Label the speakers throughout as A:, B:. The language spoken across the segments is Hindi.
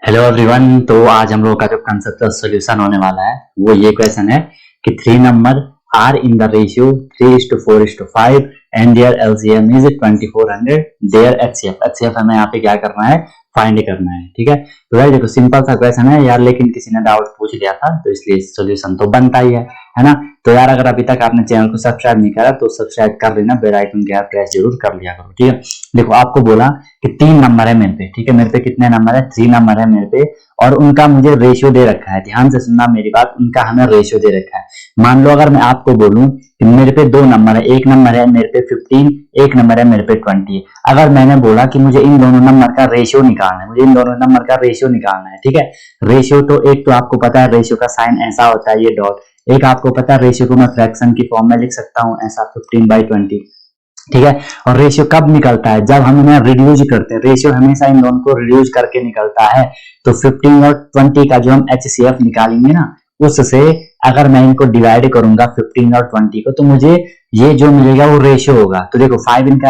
A: Hello everyone. तो आज हम लोग का जो कंसेप्ट सॉल्यूशन होने वाला है वो ये क्वेश्चन है कि three number are in the ratio 3:4:5 and there LCM is 2400। Their HCF हमें यहाँ पे क्या करना है, फाइंड करना है। ठीक है, तो यार देखो सिंपल सा क्वेश्चन है यार, लेकिन किसी ने डाउट पूछ लिया था तो इसलिए सॉल्यूशन तो बनता ही है ना। तो यार अगर अभी तक आपने चैनल को सब्सक्राइब नहीं करा तो सब्सक्राइब कर लेना, बेल आइकन के यार प्रेस जरूर कर लिया करो। ठीक है, देखो आपको बोला कि 3 नंबर है मेरे पे। ठीक है, मेरे पे कितने नंबर है, 3 नंबर है मेरे पे, और उनका मुझे रेशियो दे रखा है। ध्यान से सुनना मेरी बात, उनका हमें रेशियो दे रखा है। मान लो अगर मैं आपको बोलूं कि मेरे पे 2 नंबर है, एक नंबर है मेरे पे 15, एक नंबर है मेरे पे 20। अगर मैंने बोला कि मुझे इन दोनों नंबर का रेशियो निकालना है, मुझे इन दोनों नंबर का रेशियो निकालना है। ठीक है, रेशियो तो एक तो आपको पता है रेशियो का साइन ऐसा होता है, ये डॉट। एक आपको पता है रेशियो को मैं फ्रैक्शन की फॉर्म में लिख सकता हूं ऐसा, 15/20। ठीक है, और रेशियो कब निकलता है, जब हम इन्हें रिड्यूस करते हैं। रेशियो हमेशा इन दोनों को रिड्यूस करके निकलता है। तो 15 और 20 का जो हम एचसीएफ निकालेंगे ना, उससे अगर मैं इनको डिवाइड करूंगा 15 और 20 को, तो मुझे ये जो मिलेगा वो रेशियो होगा। तो देखो 5 इनका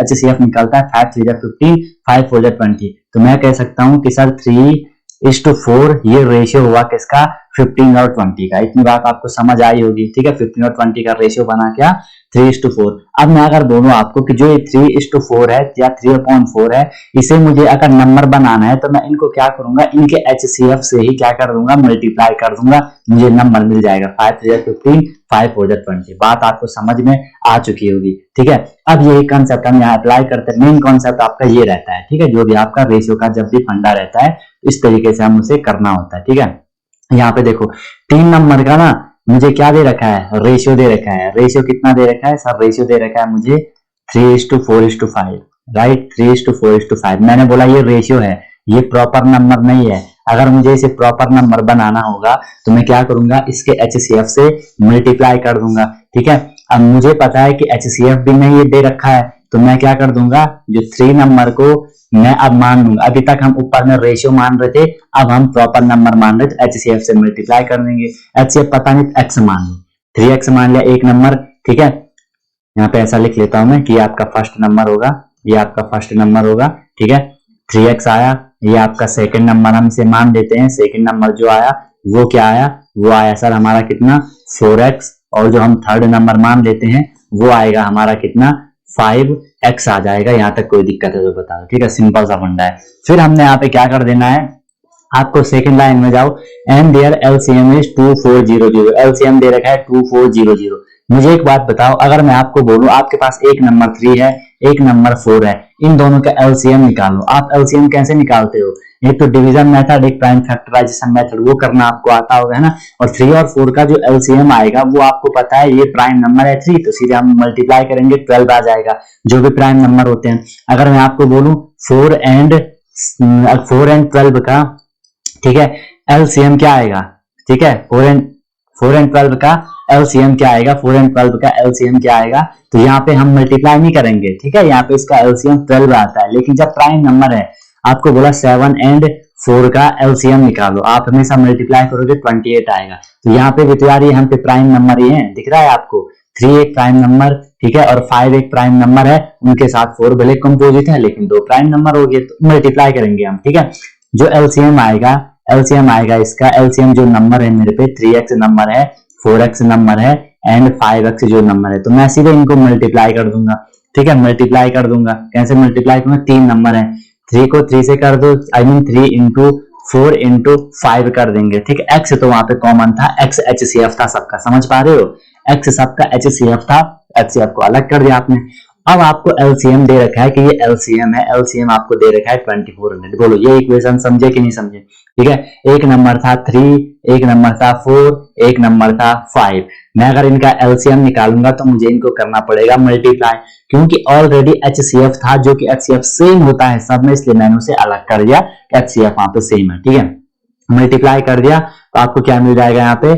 A: एचसीएफ निकलता है, 5 3 15, 5 4 20। तो मैं कह सकता हूं कि सर 3:4 ये रेशियो हुआ किसका, 15 और 20 का। इतनी बात आपको समझ आई होगी। ठीक है, 15 और 20 का रेशियो बना क्या, 3:4। अब मैं अगर बोलूं आपको कि जो ये 3:4 है या 3/4 है, इसे मुझे अगर नंबर बनाना है तो मैं इनको क्या करूंगा, इनके एचसीएफ से ही क्या कर दूंगा, मल्टीप्लाई कर दूंगा, मुझे नंबर मिल जाएगा 5 3 15, 5 4 20। बात आपको समझ में आ चुकी होगी। ठीक है, अब यही कंसेप्ट हम यहाँ अप्लाई करते हैं। मेन कॉन्सेप्ट आपका ये रहता है। ठीक है, जो भी आपका रेशियो का जब भी फंडा रहता है इस तरीके से हम उसे करना होता है। ठीक है, यहाँ पे देखो 3 नंबर का ना मुझे क्या दे रखा है, रेशियो दे रखा है। रेशियो कितना दे रखा है सर, रेशियो दे रखा है मुझे 3:4:5। राइट, 3:4:5। मैंने बोला ये रेशियो है, ये प्रॉपर नंबर नहीं है। अगर मुझे इसे प्रॉपर नंबर बनाना होगा तो मैं क्या करूंगा, इसके एचसीएफ से मल्टीप्लाई कर दूंगा। ठीक है, अब मुझे पता है कि एचसीएफ भी नहीं ये दे रखा है, तो मैं क्या कर दूंगा, जो 3 नंबर को मैं अब मान लूंगा। अभी तक हम ऊपर में रेशियो मान रहे थे, अब हम प्रॉपर नंबर मान रहे थे, एचसीएफ से मल्टीप्लाई कर देंगे। एचसीएफ पता नहीं, एक्स मान लो, 3x मान लिया एक नंबर। ठीक है, यहाँ पे ऐसा लिख लेता हूं मैं कि आपका फर्स्ट नंबर होगा, ये आपका फर्स्ट नंबर होगा। ठीक है, 3x आया, ये आपका सेकंड नंबर हम इसे मान देते हैं। सेकंड नंबर जो आया वो क्या आया, वो आया सर हमारा कितना, 4x। और जो हम थर्ड नंबर मान लेते हैं वो आएगा हमारा कितना, 5x आ जाएगा। यहाँ तक कोई दिक्कत है तो बता दो। ठीक है, सिंपल सा फंडा है। फिर हमने यहाँ पे क्या कर देना है, आपको सेकंड लाइन में जाओ, and there LCM is 2400। LCM दे रखा है 2400। मुझे एक बात बताओ, अगर मैं आपको बोलूं आपके पास एक नंबर 3 है, एक नंबर 4 है, इन दोनों का एलसीएम निकालो। आप एलसीएम कैसे निकालते हो, एक तो डिवीजन मेथड, एक प्राइम फैक्टराइजेशन मेथड, वो करना आपको आता होगा, है ना। और 3 और 4 का जो एलसीएम आएगा वो आपको पता है, ये प्राइम नंबर है 3, तो सीधे हम मल्टीप्लाई करेंगे 12 आ जाएगा, जो भी प्राइम नंबर होते हैं। अगर मैं आपको बोलूं 4 एंड 12 का, ठीक है, एलसीएम क्या आएगा। ठीक है, 4 एंड 12 का एलसीएम क्या आएगा, 4 एंड 12 का एलसीएम क्या आएगा। तो यहाँ पे हम मल्टीप्लाई नहीं करेंगे। ठीक है, यहाँ पे इसका एलसीएम 12 आता है, लेकिन जब प्राइम नंबर है, आपको बोला 7 एंड 4 का एलसीएम निकालो, आप हमेशा मल्टीप्लाई करोगे 28 आएगा। तो यहाँ पे भी तो यार ये हम पे प्राइम नंबर ही है, दिख रहा है आपको, 3 एक प्राइम नंबर, ठीक है, और 5 एक प्राइम नंबर है, उनके साथ 4 भले कंपोजिट है लेकिन 2 प्राइम नंबर हो गए, तो मल्टीप्लाई करेंगे हम। ठीक है, जो एलसीएम आएगा, एलसीएम आएगा इसका, एलसीएम जो नंबर है मेरे पे 3x नंबर है, 4x नंबर है एंड 5x जो नंबर है, तो मैं सीधे इनको मल्टीप्लाई कर दूंगा। ठीक है, मल्टीप्लाई कर दूंगा, कैसे मल्टीप्लाई करूंगा, 3 नंबर है, 3 को 3 से कर दो, आई मीन 3 इंटू 4 इंटू 5 कर देंगे। ठीक है, x तो वहां पे कॉमन था, x एचसीएफ था सबका, समझ पा रहे हो, x सबका एचसीएफ था, एचसीएफ को अलग कर दिया आपने। अब आपको एलसीएम दे रखा है कि ये एलसीएम है, एलसीएम आपको दे रखा है 2400। बोलो ये इक्वेशन समझे कि नहीं समझे। ठीक है, एक नंबर था 3, एक नंबर था 4, एक नंबर था 5। मैं अगर इनका एलसीएम निकालूंगा तो मुझे इनको करना पड़ेगा मल्टीप्लाई, क्योंकि ऑलरेडी एचसीएफ था जो कि एचसीएफ सेम होता है सब में, इसलिए मैंने उसे अलग कर दिया, एचसीएफ वहां पे सेम है। ठीक है, मल्टीप्लाई कर दिया तो आपको क्या मिल जाएगा, यहाँ पे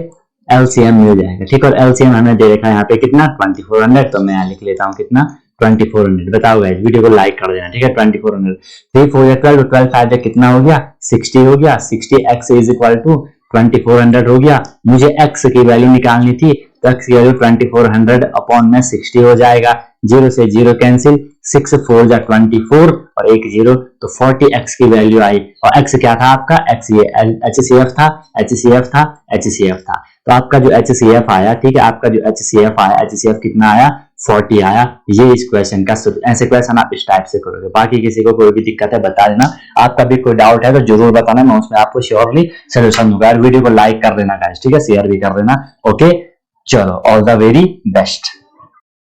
A: एलसीएम मिल जाएगा। ठीक है, और एलसीएम हमें दे रखा है यहाँ पे कितना, 2400। तो मैं लिख लेता हूँ कितना, 2400। बताओ गाइस, वीडियो को लाइक कर देना। ठीक है, 2400, 3 4 या 12, 12 5 कितना हो गया, 60 हो गया। 60x इज इक्वल टू 2400 हो गया। मुझे x की वैल्यू निकालनी थी, तो x की वैल्यू 2400 अपॉन में 60 हो जाएगा। जीरो से जीरो कैंसिल, 6 4 जा 24 और एक जीरो, तो 40x की वैल्यू आई। और x क्या था आपका, x ये HCF था, HCF था, HCF था। तो आपका जो HCF आया, ठीक है, आपका जो HCF आया, HCF कितना आया, 40 आया। ये इस क्वेश्चन का, ऐसे क्वेश्चन आप इस टाइप से करोगे। बाकी किसी को कोई भी दिक्कत है बता देना, आपका भी कोई डाउट है तो जरूर बताना, मैं उसमें आपको श्योरली सोल्यूशन दूंगा। वीडियो को लाइक कर देना गाइस, ठीक है, शेयर भी कर देना। ओके, चलो, ऑल द वेरी बेस्ट।